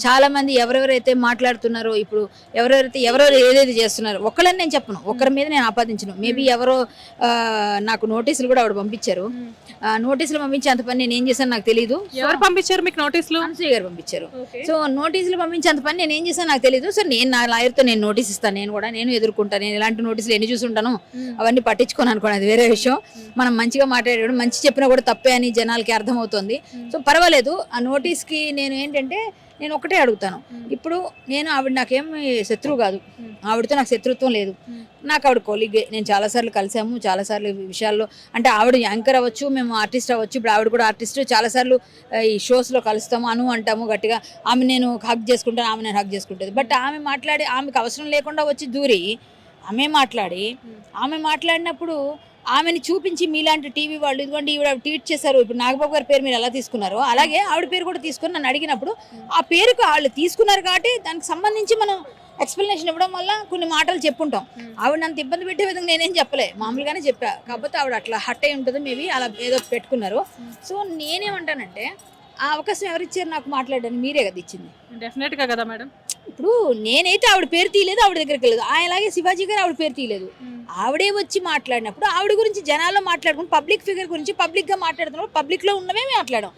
చాలా మంది ఎవరెవరైతే మాట్లాడుతున్నారో ఇప్పుడు ఎవరెవరు ఏదేది చేస్తున్నారో ఒకళ్ళని నేను చెప్పను, ఒకరి మీద నేను ఆపాదించను. మేబీ ఎవరో నాకు నోటీసులు కూడా ఆవిడ పంపించారు. నోటీసులు పంపించి అంత పని నేను ఏం చేశాను నాకు తెలియదు. ఎవరు పంపించారు మీకు నోటీసులు? అనసూయ గారు పంపించారు. సో నోటీసులు పంపించి అంత పని నేను ఏం చేశాను నాకు తెలియదు. సో నేను నా లాయర్తో నేను నోటీస్ ఇస్తాను, నేను ఎదుర్కొంటాను. నేను ఇలాంటి నోటీసులు ఎన్ని చూసుంటాను, అవన్నీ పట్టించుకోను అనుకోండి, అది వేరే విషయం. మనం మంచిగా మాట్లాడాడు, మంచి చెప్పినా కూడా తప్పే అని జనాలకి అర్థమవుతుంది. సో పర్వాలేదు. ఆ నోటీస్కి నేను ఏంటంటే నేను ఒకటే అడుగుతాను, ఇప్పుడు ఆవిడ నాకేం శత్రువు కాదు, ఆవిడతో నాకు శత్రుత్వం లేదు. నాకు ఆవిడ కొలీగే, నేను చాలాసార్లు కలిసాము, చాలాసార్లు విషయాల్లో. అంటే ఆవిడ యాంకర్ అవ్వచ్చు, మేము ఆర్టిస్ట్ అవ్వచ్చు. ఇప్పుడు ఆవిడ కూడా ఆర్టిస్ట్. చాలాసార్లు ఈ షోస్లో కలుస్తాము, అంటాము గట్టిగా. ఆమె నేను హగ్ చేసుకుంటాను, ఆమె నేను హగ్ చేసుకుంటుంది. బట్ ఆమె మాట్లాడి, ఆమెకు అవసరం లేకుండా వచ్చి దూరి ఆమె మాట్లాడినప్పుడు ఆమెను చూపించి మీలాంటి టీవీ వాళ్ళు ఇదిగోండి ఈవిడ ట్వీట్ చేశారు, ఇప్పుడు నాగబాబు గారి పేరు మీరు ఎలా తీసుకున్నారో అలాగే ఆవిడ పేరు కూడా తీసుకొని నన్ను అడిగినప్పుడు ఆ పేరుకు వాళ్ళు తీసుకున్నారు కాబట్టి దానికి సంబంధించి మనం ఎక్స్ప్లెనేషన్ ఇవ్వడం వల్ల కొన్ని మాటలు చెప్పుంటాం. ఆవిడ అంత ఇబ్బంది పెట్టే విధంగా నేనేం చెప్పలే, మామూలుగానే చెప్పా. కాకపోతే ఆవిడ అట్లా హట్ అయి ఉంటుంది, మేబీ అలా ఏదో పెట్టుకున్నారు. సో నేనేమంటానంటే ఆ అవకాశం ఎవరిచ్చారు నాకు మాట్లాడడానికి? మీరే కదా ఇచ్చింది. డెఫినెట్గా కదా మేడం. ఇప్పుడు నేనైతే ఆవిడ పేరు తీయలేదు, ఆవిడ దగ్గరికి వెళ్ళలేదు. అలాగే శివాజీ గారు ఆవిడ పేరు తీయలేదు. ఆవిడే వచ్చి మాట్లాడినప్పుడు ఆవిడ గురించి జనాల్లో మాట్లాడుకుని పబ్లిక్ ఫిగర్ గురించి పబ్లిక్గా మాట్లాడుతున్నప్పుడు పబ్లిక్లో ఉన్నవే మాట్లాడాం.